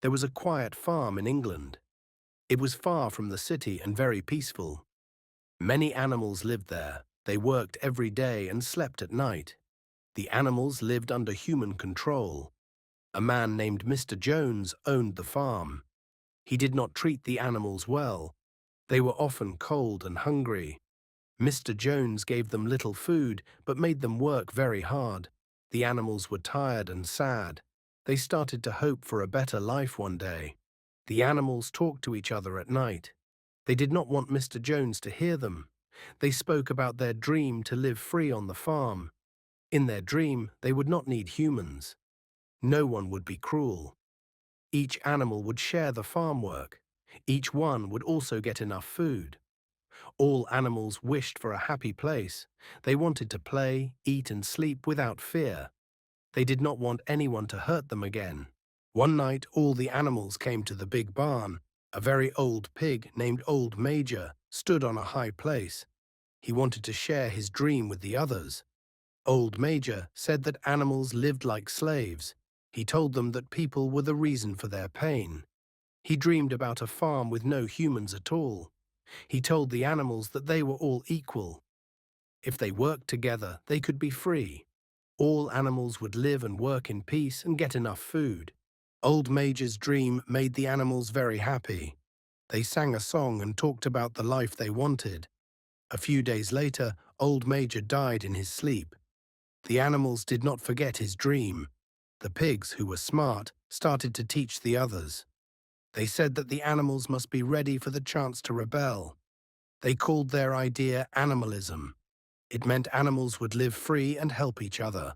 There was a quiet farm in England. It was far from the city and very peaceful. Many animals lived there. They worked every day and slept at night. The animals lived under human control. A man named Mr. Jones owned the farm. He did not treat the animals well. They were often cold and hungry. Mr. Jones gave them little food, but made them work very hard. The animals were tired and sad. They started to hope for a better life one day. The animals talked to each other at night. They did not want Mr. Jones to hear them. They spoke about their dream to live free on the farm. In their dream, they would not need humans. No one would be cruel. Each animal would share the farm work. Each one would also get enough food. All animals wished for a happy place. They wanted to play, eat and sleep without fear. They did not want anyone to hurt them again. One night all the animals came to the big barn. A very old pig named Old Major stood on a high place. He wanted to share his dream with the others. Old Major said that animals lived like slaves. He told them that people were the reason for their pain. He dreamed about a farm with no humans at all. He told the animals that they were all equal. If they worked together, they could be free. All animals would live and work in peace and get enough food. Old Major's dream made the animals very happy. They sang a song and talked about the life they wanted. A few days later, Old Major died in his sleep. The animals did not forget his dream. The pigs, who were smart, started to teach the others. They said that the animals must be ready for the chance to rebel. They called their idea Animalism. It meant animals would live free and help each other.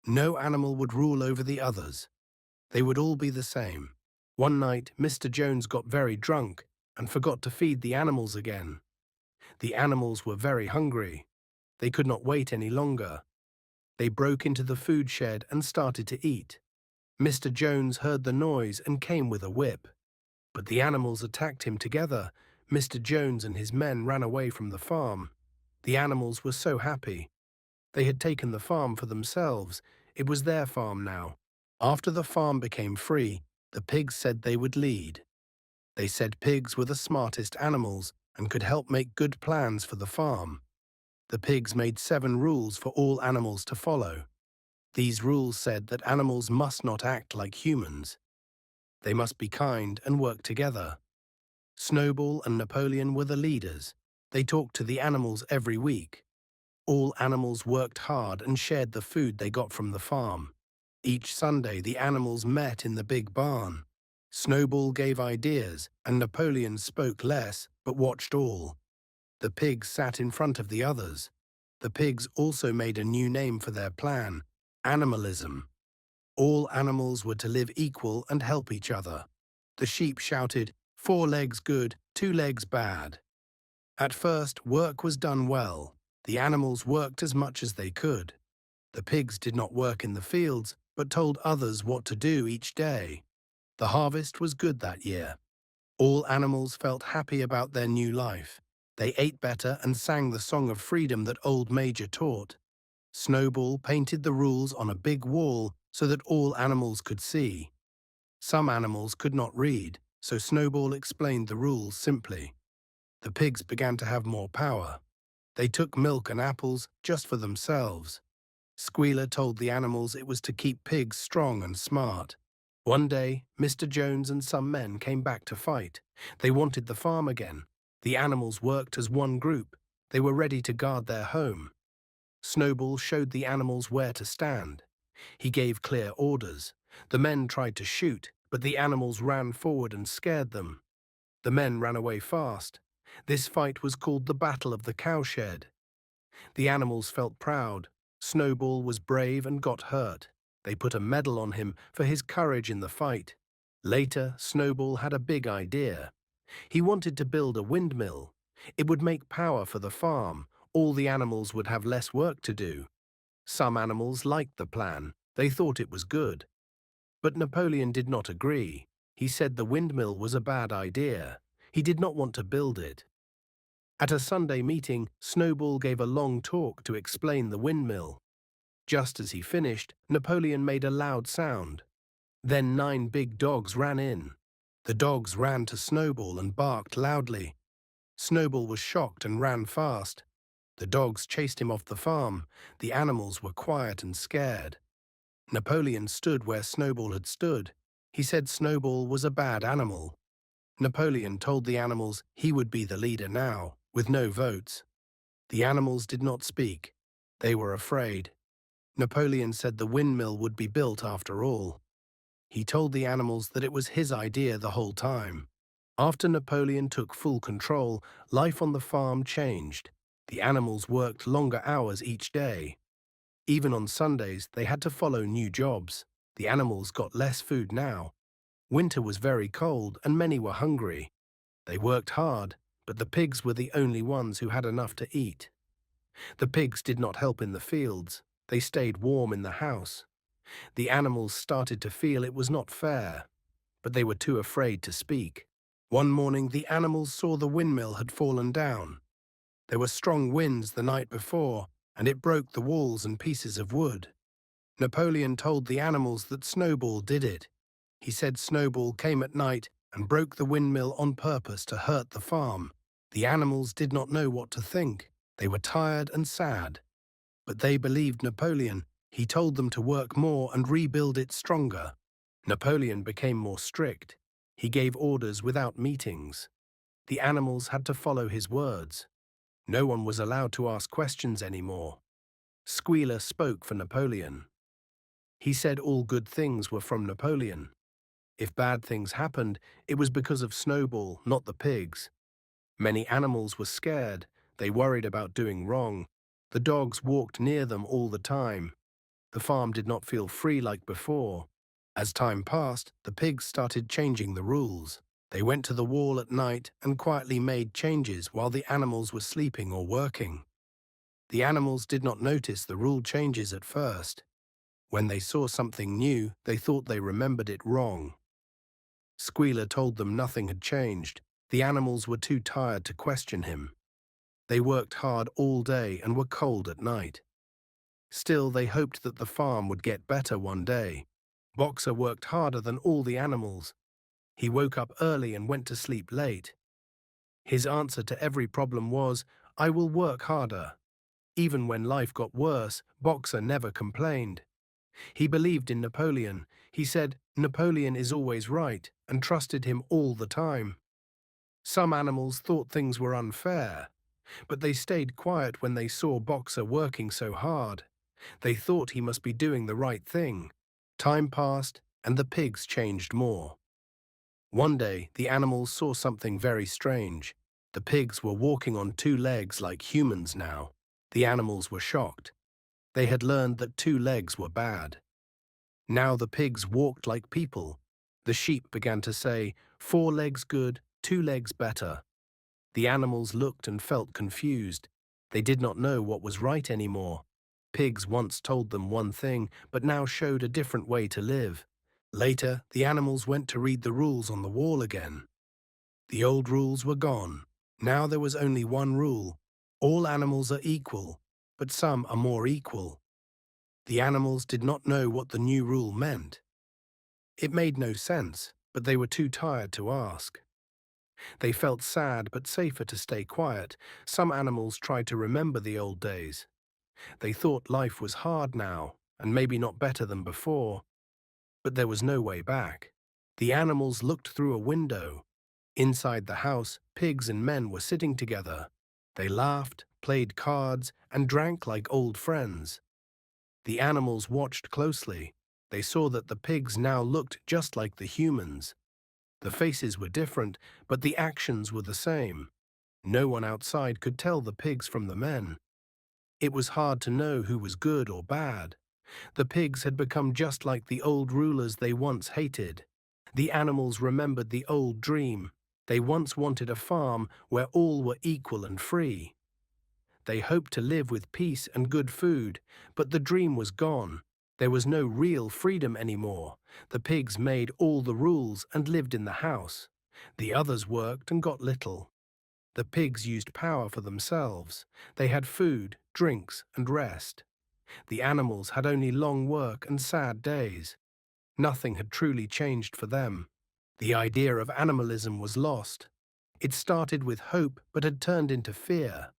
No animal would rule over the others. They would all be the same. One night, Mr. Jones got very drunk and forgot to feed the animals again. The animals were very hungry. They could not wait any longer. They broke into the food shed and started to eat. Mr. Jones heard the noise and came with a whip. But the animals attacked him together. Mr. Jones and his men ran away from the farm. The animals were so happy. They had taken the farm for themselves. It was their farm now. After the farm became free, the pigs said they would lead. They said pigs were the smartest animals and could help make good plans for the farm. The pigs made 7 rules for all animals to follow. These rules said that animals must not act like humans. They must be kind and work together. Snowball and Napoleon were the leaders. They talked to the animals every week. All animals worked hard and shared the food they got from the farm. Each Sunday, the animals met in the big barn. Snowball gave ideas, and Napoleon spoke less, but watched all. The pigs sat in front of the others. The pigs also made a new name for their plan, Animalism. All animals were to live equal and help each other. The sheep shouted, 4 legs good, 2 legs bad. At first, work was done well. The animals worked as much as they could. The pigs did not work in the fields, but told others what to do each day. The harvest was good that year. All animals felt happy about their new life. They ate better and sang the song of freedom that Old Major taught. Snowball painted the rules on a big wall so that all animals could see. Some animals could not read, so Snowball explained the rules simply. The pigs began to have more power. They took milk and apples just for themselves. Squealer told the animals it was to keep pigs strong and smart. One day, Mr. Jones and some men came back to fight. They wanted the farm again. The animals worked as one group. They were ready to guard their home. Snowball showed the animals where to stand. He gave clear orders. The men tried to shoot, but the animals ran forward and scared them. The men ran away fast. This fight was called the Battle of the Cowshed. The animals felt proud. Snowball was brave and got hurt. They put a medal on him for his courage in the fight. Later, Snowball had a big idea. He wanted to build a windmill. It would make power for the farm. All the animals would have less work to do. Some animals liked the plan. They thought it was good. But Napoleon did not agree. He said the windmill was a bad idea. He did not want to build it. At a Sunday meeting, Snowball gave a long talk to explain the windmill. Just as he finished, Napoleon made a loud sound. Then 9 big dogs ran in. The dogs ran to Snowball and barked loudly. Snowball was shocked and ran fast. The dogs chased him off the farm. The animals were quiet and scared. Napoleon stood where Snowball had stood. He said Snowball was a bad animal. Napoleon told the animals he would be the leader now, with no votes. The animals did not speak. They were afraid. Napoleon said the windmill would be built after all. He told the animals that it was his idea the whole time. After Napoleon took full control, life on the farm changed. The animals worked longer hours each day. Even on Sundays, they had to follow new jobs. The animals got less food now. Winter was very cold and many were hungry. They worked hard, but the pigs were the only ones who had enough to eat. The pigs did not help in the fields. They stayed warm in the house. The animals started to feel it was not fair, but they were too afraid to speak. One morning, the animals saw the windmill had fallen down. There were strong winds the night before, and it broke the walls and pieces of wood. Napoleon told the animals that Snowball did it. He said Snowball came at night and broke the windmill on purpose to hurt the farm. The animals did not know what to think. They were tired and sad. But they believed Napoleon. He told them to work more and rebuild it stronger. Napoleon became more strict. He gave orders without meetings. The animals had to follow his words. No one was allowed to ask questions anymore. Squealer spoke for Napoleon. He said all good things were from Napoleon. If bad things happened, it was because of Snowball, not the pigs. Many animals were scared. They worried about doing wrong. The dogs walked near them all the time. The farm did not feel free like before. As time passed, the pigs started changing the rules. They went to the wall at night and quietly made changes while the animals were sleeping or working. The animals did not notice the rule changes at first. When they saw something new, they thought they remembered it wrong. Squealer told them nothing had changed. The animals were too tired to question him. They worked hard all day and were cold at night. Still, they hoped that the farm would get better one day. Boxer worked harder than all the animals. He woke up early and went to sleep late. His answer to every problem was, "I will work harder." Even when life got worse, Boxer never complained. He believed in Napoleon. He said Napoleon is always right and trusted him all the time. Some animals thought things were unfair, but they stayed quiet when they saw Boxer working so hard. They thought he must be doing the right thing. Time passed, and the pigs changed more. One day, the animals saw something very strange. The pigs were walking on 2 legs like humans now. The animals were shocked. They had learned that 2 legs were bad. Now the pigs walked like people. The sheep began to say, 4 legs good, 2 legs better. The animals looked and felt confused. They did not know what was right anymore. Pigs once told them one thing, but now showed a different way to live. Later, the animals went to read the rules on the wall again. The old rules were gone. Now there was only one rule. All animals are equal, but some are more equal. The animals did not know what the new rule meant. It made no sense, but they were too tired to ask. They felt sad but safer to stay quiet. Some animals tried to remember the old days. They thought life was hard now, and maybe not better than before. But there was no way back. The animals looked through a window. Inside the house, pigs and men were sitting together. They laughed, played cards, and drank like old friends. The animals watched closely. They saw that the pigs now looked just like the humans. The faces were different, but the actions were the same. No one outside could tell the pigs from the men. It was hard to know who was good or bad. The pigs had become just like the old rulers they once hated. The animals remembered the old dream. They once wanted a farm where all were equal and free. They hoped to live with peace and good food, but the dream was gone. There was no real freedom anymore. The pigs made all the rules and lived in the house. The others worked and got little. The pigs used power for themselves. They had food, drinks, and rest. The animals had only long work and sad days. Nothing had truly changed for them. The idea of animalism was lost. It started with hope but had turned into fear.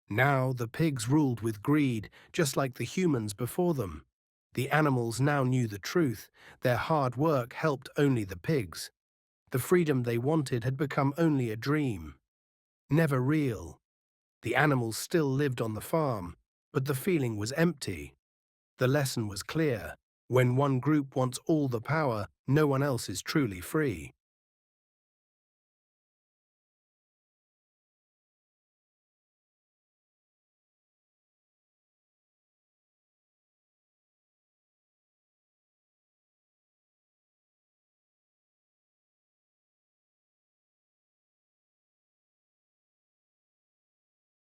Now the pigs ruled with greed, just like the humans before them. The animals now knew the truth. Their hard work helped only the pigs. The freedom they wanted had become only a dream, never real. The animals still lived on the farm, but the feeling was empty. The lesson was clear. When one group wants all the power, no one else is truly free.